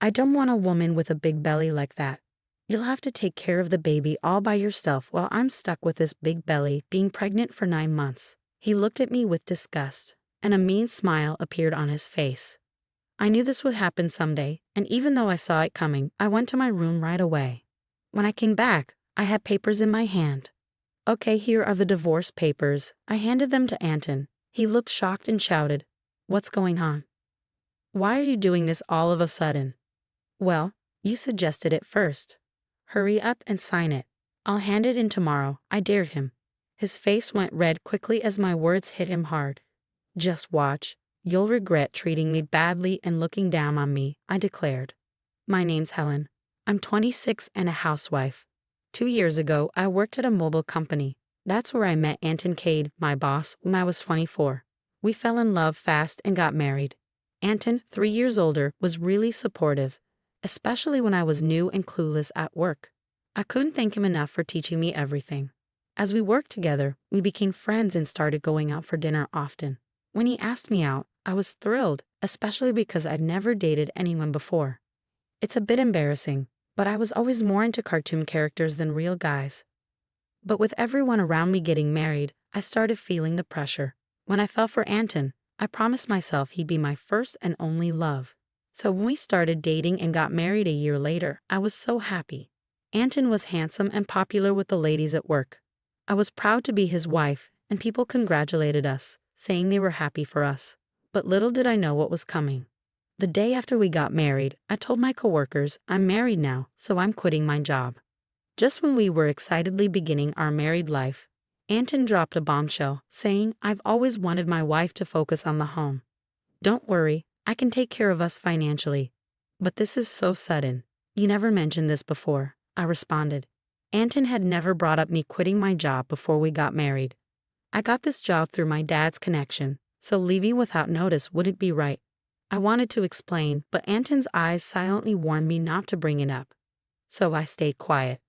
I don't want a woman with a big belly like that. You'll have to take care of the baby all by yourself while I'm stuck with this big belly being pregnant for 9 months. He looked at me with disgust, and a mean smile appeared on his face. I knew this would happen someday, and even though I saw it coming, I went to my room right away. When I came back, I had papers in my hand. Okay, here are the divorce papers. I handed them to Anton. He looked shocked and shouted, "What's going on? Why are you doing this all of a sudden?" "Well, you suggested it first. Hurry up and sign it. I'll hand it in tomorrow," I dared him. His face went red quickly as my words hit him hard. "Just watch. You'll regret treating me badly and looking down on me," I declared. "My name's Helen. I'm 26 and a housewife. 2 years ago, I worked at a mobile company. That's where I met Anton Cade, my boss, when I was 24. We fell in love fast and got married. Anton, 3 years older, was really supportive, especially when I was new and clueless at work. I couldn't thank him enough for teaching me everything. As we worked together, we became friends and started going out for dinner often. When he asked me out, I was thrilled, especially because I'd never dated anyone before. It's a bit embarrassing, but I was always more into cartoon characters than real guys. But with everyone around me getting married, I started feeling the pressure. When I fell for Anton, I promised myself he'd be my first and only love. So when we started dating and got married a year later, I was so happy. Anton was handsome and popular with the ladies at work. I was proud to be his wife, and people congratulated us, saying they were happy for us. But little did I know what was coming. The day after we got married, I told my coworkers, "I'm married now, so I'm quitting my job." Just when we were excitedly beginning our married life, Anton dropped a bombshell, saying, "I've always wanted my wife to focus on the home. Don't worry, I can take care of us financially." "But this is so sudden. You never mentioned this before," I responded. Anton had never brought up me quitting my job before we got married. "I got this job through my dad's connection, so leaving without notice wouldn't be right." I wanted to explain, but Anton's eyes silently warned me not to bring it up. So I stayed quiet.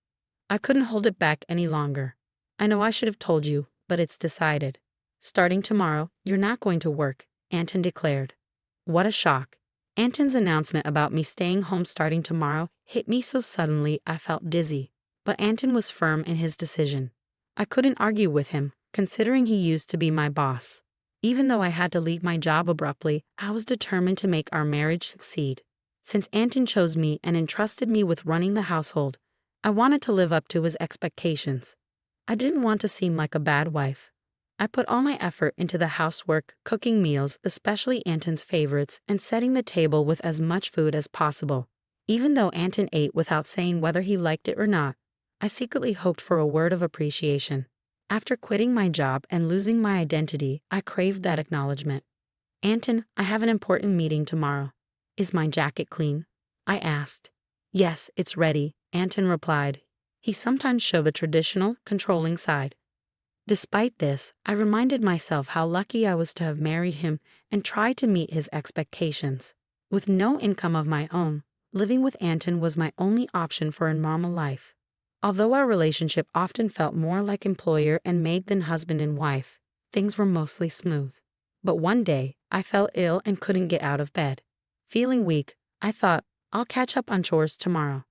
I couldn't hold it back any longer. "I know I should have told you, but it's decided. Starting tomorrow, you're not going to work," Anton declared. What a shock. Anton's announcement about me staying home starting tomorrow hit me so suddenly I felt dizzy. But Anton was firm in his decision. I couldn't argue with him, considering he used to be my boss. Even though I had to leave my job abruptly, I was determined to make our marriage succeed. Since Anton chose me and entrusted me with running the household, I wanted to live up to his expectations. I didn't want to seem like a bad wife. I put all my effort into the housework, cooking meals, especially Anton's favorites, and setting the table with as much food as possible. Even though Anton ate without saying whether he liked it or not, I secretly hoped for a word of appreciation. After quitting my job and losing my identity, I craved that acknowledgement. "Anton, I have an important meeting tomorrow. Is my jacket clean?" I asked. "Yes, it's ready," Anton replied. He sometimes showed a traditional, controlling side. Despite this, I reminded myself how lucky I was to have married him and tried to meet his expectations. With no income of my own, living with Anton was my only option for a normal life. Although our relationship often felt more like employer and maid than husband and wife, things were mostly smooth. But one day, I fell ill and couldn't get out of bed. Feeling weak, I thought, I'll catch up on chores tomorrow.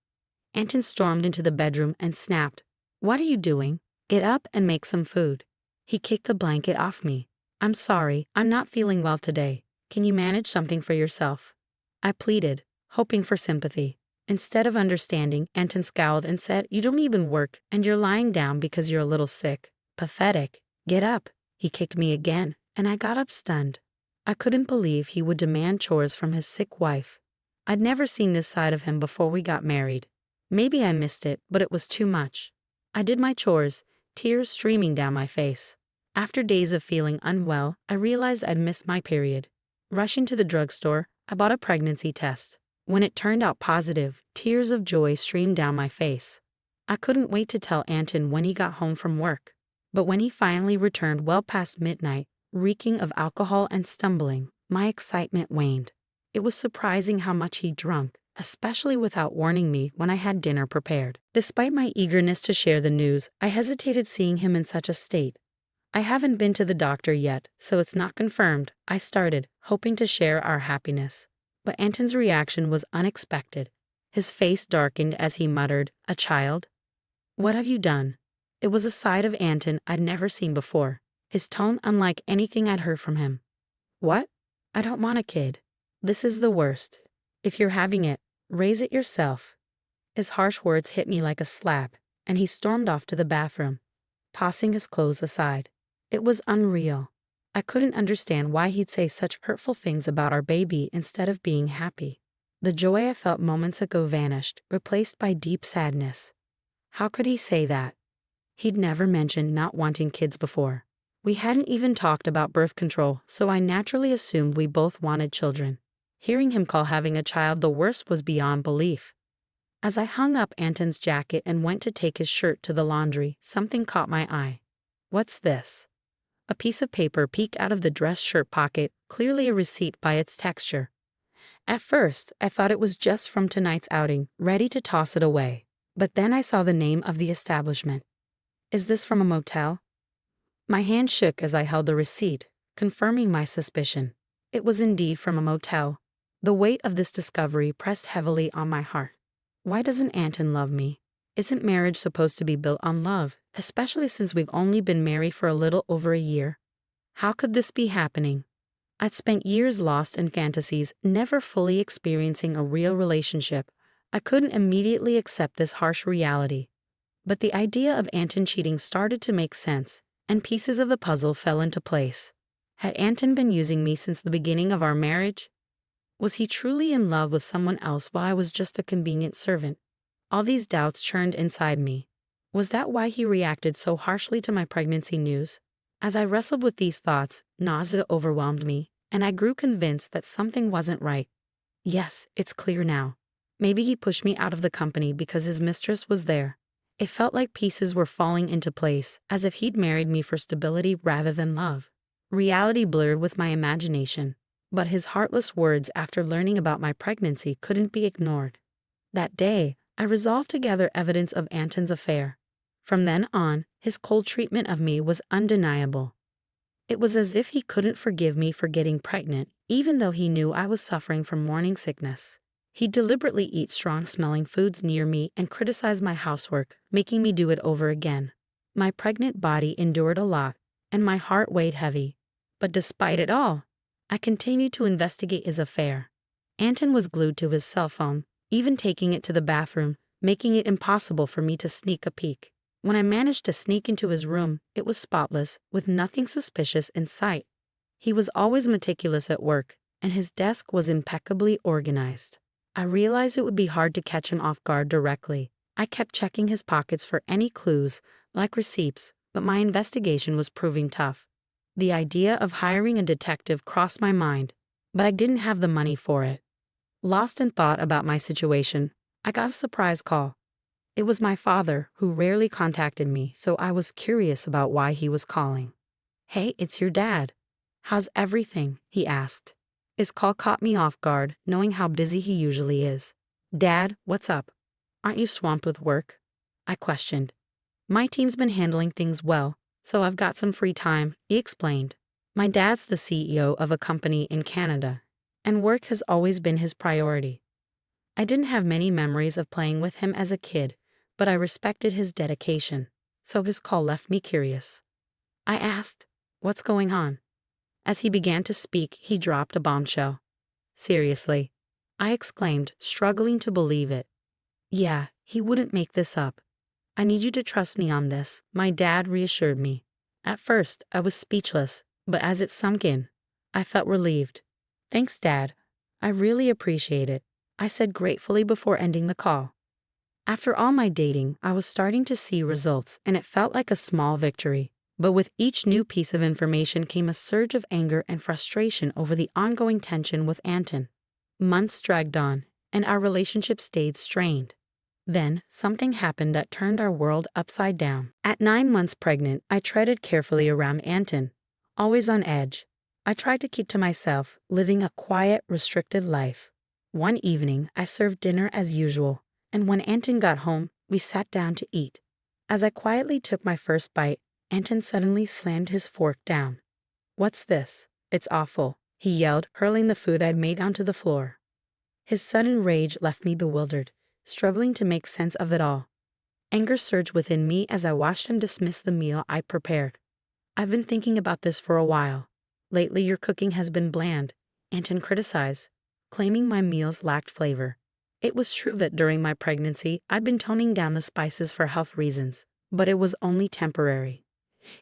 Anton stormed into the bedroom and snapped, "What are you doing? Get up and make some food." He kicked the blanket off me. "I'm sorry, I'm not feeling well today. Can you manage something for yourself?" I pleaded, hoping for sympathy. Instead of understanding, Anton scowled and said, "You don't even work, and you're lying down because you're a little sick. Pathetic. Get up." He kicked me again, and I got up stunned. I couldn't believe he would demand chores from his sick wife. I'd never seen this side of him before we got married. Maybe I missed it, but it was too much. I did my chores, tears streaming down my face. After days of feeling unwell, I realized I'd missed my period. Rushing to the drugstore, I bought a pregnancy test. When it turned out positive, tears of joy streamed down my face. I couldn't wait to tell Anton when he got home from work. But when he finally returned well past midnight, reeking of alcohol and stumbling, my excitement waned. It was surprising how much he drank, especially without warning me when I had dinner prepared. Despite my eagerness to share the news, I hesitated seeing him in such a state. "I haven't been to the doctor yet, so it's not confirmed," I started, hoping to share our happiness. But Anton's reaction was unexpected. His face darkened as he muttered, "A child? What have you done?" It was a side of Anton I'd never seen before, his tone unlike anything I'd heard from him. "What? I don't want a kid. This is the worst. If you're having it, raise it yourself." His harsh words hit me like a slap, and he stormed off to the bathroom, tossing his clothes aside. It was unreal. I couldn't understand why he'd say such hurtful things about our baby instead of being happy. The joy I felt moments ago vanished, replaced by deep sadness. How could he say that? He'd never mentioned not wanting kids before. We hadn't even talked about birth control, so I naturally assumed we both wanted children. Hearing him call having a child the worst was beyond belief. As I hung up Anton's jacket and went to take his shirt to the laundry, something caught my eye. "What's this?" A piece of paper peeked out of the dress shirt pocket, clearly a receipt by its texture. At first, I thought it was just from tonight's outing, ready to toss it away. But then I saw the name of the establishment. "Is this from a motel?" My hand shook as I held the receipt, confirming my suspicion. It was indeed from a motel. The weight of this discovery pressed heavily on my heart. Why doesn't Anton love me? Isn't marriage supposed to be built on love, especially since we've only been married for a little over a year? How could this be happening? I'd spent years lost in fantasies, never fully experiencing a real relationship. I couldn't immediately accept this harsh reality. But the idea of Anton cheating started to make sense, and pieces of the puzzle fell into place. Had Anton been using me since the beginning of our marriage? Was he truly in love with someone else while I was just a convenient servant? All these doubts churned inside me. Was that why he reacted so harshly to my pregnancy news? As I wrestled with these thoughts, nausea overwhelmed me, and I grew convinced that something wasn't right. Yes, it's clear now. Maybe he pushed me out of the company because his mistress was there. It felt like pieces were falling into place, as if he'd married me for stability rather than love. Reality blurred with my imagination, but his heartless words after learning about my pregnancy couldn't be ignored. That day, I resolved to gather evidence of Anton's affair. From then on, his cold treatment of me was undeniable. It was as if he couldn't forgive me for getting pregnant, even though he knew I was suffering from morning sickness. He'd deliberately eat strong-smelling foods near me and criticize my housework, making me do it over again. My pregnant body endured a lot, and my heart weighed heavy. But despite it all, I continued to investigate his affair. Anton was glued to his cell phone, even taking it to the bathroom, making it impossible for me to sneak a peek. When I managed to sneak into his room, it was spotless, with nothing suspicious in sight. He was always meticulous at work, and his desk was impeccably organized. I realized it would be hard to catch him off guard directly. I kept checking his pockets for any clues, like receipts, but my investigation was proving tough. The idea of hiring a detective crossed my mind, but I didn't have the money for it. Lost in thought about my situation, I got a surprise call. It was my father, who rarely contacted me, so I was curious about why he was calling. "Hey, it's your dad. How's everything?" he asked. His call caught me off guard, knowing how busy he usually is. "Dad, what's up? Aren't you swamped with work?" I questioned. "My team's been handling things well, so I've got some free time," he explained. My dad's the CEO of a company in Canada, and work has always been his priority. I didn't have many memories of playing with him as a kid, but I respected his dedication, so his call left me curious. I asked, "What's going on?" As he began to speak, he dropped a bombshell. "Seriously?" I exclaimed, struggling to believe it. "Yeah, he wouldn't make this up. I need you to trust me on this," my dad reassured me. At first, I was speechless, but as it sunk in, I felt relieved. "Thanks, Dad. I really appreciate it," I said gratefully before ending the call. After all my dating, I was starting to see results, and it felt like a small victory. But with each new piece of information came a surge of anger and frustration over the ongoing tension with Anton. Months dragged on, and our relationship stayed strained. Then, something happened that turned our world upside down. At 9 months pregnant, I treaded carefully around Anton, always on edge. I tried to keep to myself, living a quiet, restricted life. One evening, I served dinner as usual, and when Anton got home, we sat down to eat. As I quietly took my first bite, Anton suddenly slammed his fork down. "What's this? It's awful," he yelled, hurling the food I'd made onto the floor. His sudden rage left me bewildered, struggling to make sense of it all. Anger surged within me as I watched him dismiss the meal I prepared. I've been thinking about this for a while. Lately, your cooking has been bland, Anton criticized, claiming my meals lacked flavor. It was true that during my pregnancy, I'd been toning down the spices for health reasons, but it was only temporary.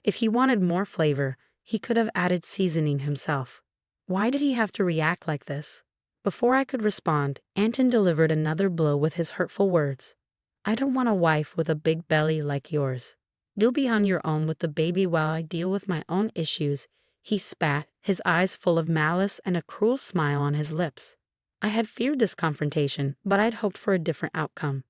If he wanted more flavor, he could have added seasoning himself. Why did he have to react like this? Before I could respond, Anton delivered another blow with his hurtful words. I don't want a wife with a big belly like yours. You'll be on your own with the baby while I deal with my own issues. He spat, his eyes full of malice and a cruel smile on his lips. I had feared this confrontation, but I'd hoped for a different outcome.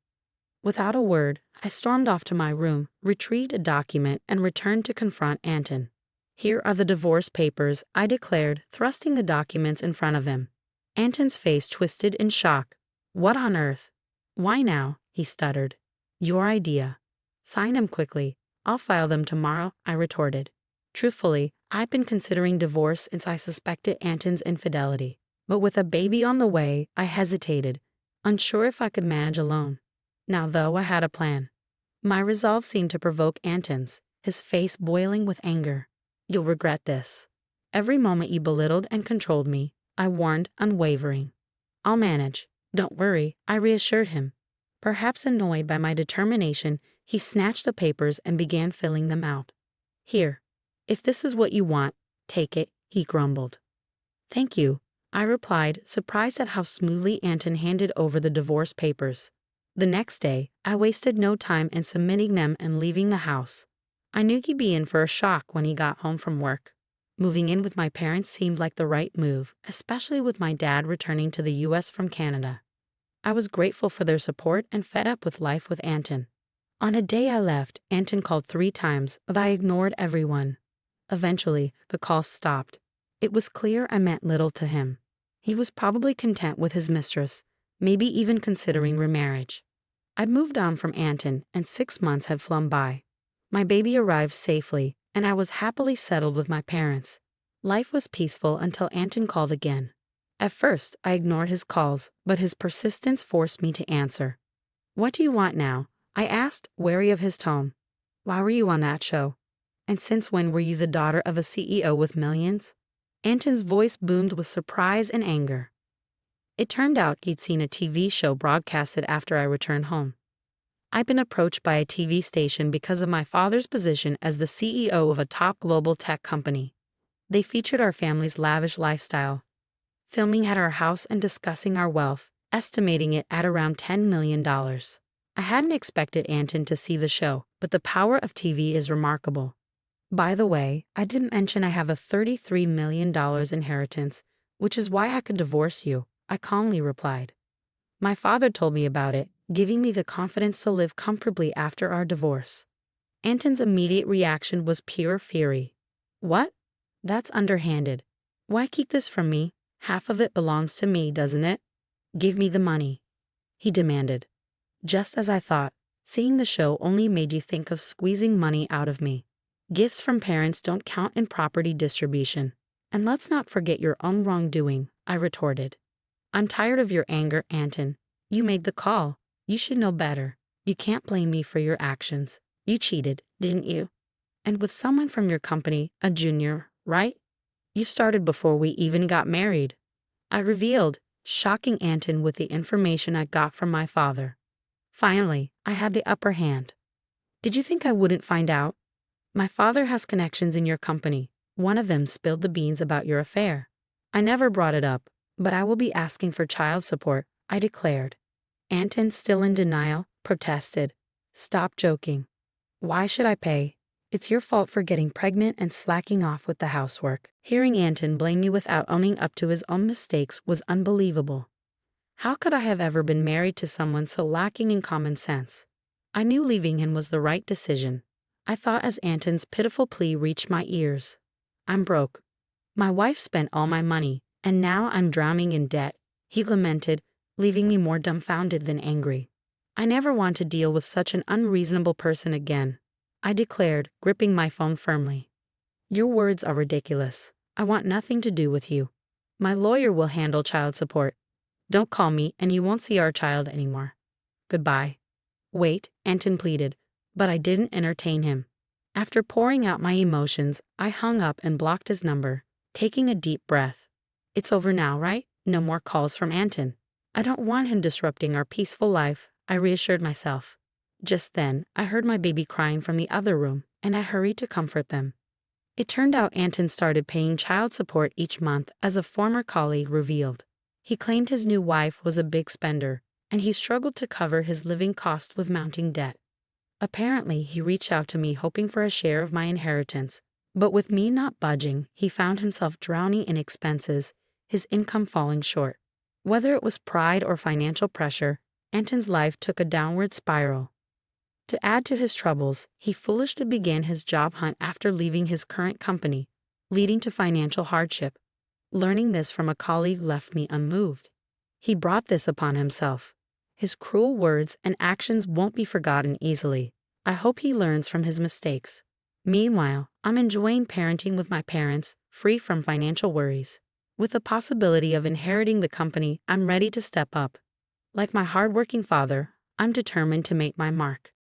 Without a word, I stormed off to my room, retrieved a document, and returned to confront Anton. Here are the divorce papers, I declared, thrusting the documents in front of him. Anton's face twisted in shock. What on earth? Why now? He stuttered. Your idea. Sign them quickly. I'll file them tomorrow, I retorted. Truthfully, I've been considering divorce since I suspected Anton's infidelity. But with a baby on the way, I hesitated, unsure if I could manage alone. Now, though, I had a plan. My resolve seemed to provoke Anton's, his face boiling with anger. You'll regret this. Every moment you belittled and controlled me, I warned, unwavering. I'll manage. Don't worry, I reassured him. Perhaps annoyed by my determination, he snatched the papers and began filling them out. Here. If this is what you want, take it, he grumbled. Thank you, I replied, surprised at how smoothly Anton handed over the divorce papers. The next day, I wasted no time in submitting them and leaving the house. I knew he'd be in for a shock when he got home from work. Moving in with my parents seemed like the right move, especially with my dad returning to the U.S. from Canada. I was grateful for their support and fed up with life with Anton. On a day I left, Anton called 3 times, but I ignored everyone. Eventually, the calls stopped. It was clear I meant little to him. He was probably content with his mistress, maybe even considering remarriage. I'd moved on from Anton, and 6 months had flown by. My baby arrived safely, and I was happily settled with my parents. Life was peaceful until Anton called again. At first, I ignored his calls, but his persistence forced me to answer. What do you want now? I asked, wary of his tone. Why were you on that show? And since when were you the daughter of a CEO with millions? Anton's voice boomed with surprise and anger. It turned out he'd seen a TV show broadcasted after I returned home. I'd been approached by a TV station because of my father's position as the CEO of a top global tech company. They featured our family's lavish lifestyle, filming at our house and discussing our wealth, estimating it at around $10 million. I hadn't expected Anton to see the show, but the power of TV is remarkable. By the way, I didn't mention I have a $33 million inheritance, which is why I could divorce you, I calmly replied. My father told me about it, giving me the confidence to live comfortably after our divorce. Anton's immediate reaction was pure fury. What? That's underhanded. Why keep this from me? Half of it belongs to me, doesn't it? Give me the money, he demanded. Just as I thought, seeing the show only made you think of squeezing money out of me. Gifts from parents don't count in property distribution. And let's not forget your own wrongdoing, I retorted. I'm tired of your anger, Anton. You made the call. You should know better. You can't blame me for your actions. You cheated, didn't you? And with someone from your company, a junior, right? You started before we even got married. I revealed, shocking Anton with the information I got from my father. Finally, I had the upper hand. Did you think I wouldn't find out? My father has connections in your company. One of them spilled the beans about your affair. I never brought it up, but I will be asking for child support, I declared. Anton, still in denial, protested. Stop joking. Why should I pay? It's your fault for getting pregnant and slacking off with the housework. Hearing Anton blame me without owning up to his own mistakes was unbelievable. How could I have ever been married to someone so lacking in common sense? I knew leaving him was the right decision. I thought as Anton's pitiful plea reached my ears. I'm broke. My wife spent all my money, and now I'm drowning in debt, he lamented, leaving me more dumbfounded than angry. I never want to deal with such an unreasonable person again, I declared, gripping my phone firmly. Your words are ridiculous. I want nothing to do with you. My lawyer will handle child support. Don't call me and you won't see our child anymore. Goodbye. Wait, Anton pleaded, but I didn't entertain him. After pouring out my emotions, I hung up and blocked his number, taking a deep breath. It's over now, right? No more calls from Anton. I don't want him disrupting our peaceful life, I reassured myself. Just then, I heard my baby crying from the other room, and I hurried to comfort them. It turned out Anton started paying child support each month, as a former colleague revealed. He claimed his new wife was a big spender, and he struggled to cover his living costs with mounting debt. Apparently, he reached out to me hoping for a share of my inheritance, but with me not budging, he found himself drowning in expenses, his income falling short. Whether it was pride or financial pressure, Anton's life took a downward spiral. To add to his troubles, he foolishly began his job hunt after leaving his current company, leading to financial hardship. Learning this from a colleague left me unmoved. He brought this upon himself. His cruel words and actions won't be forgotten easily. I hope he learns from his mistakes. Meanwhile, I'm enjoying parenting with my parents, free from financial worries. With the possibility of inheriting the company, I'm ready to step up. Like my hardworking father, I'm determined to make my mark.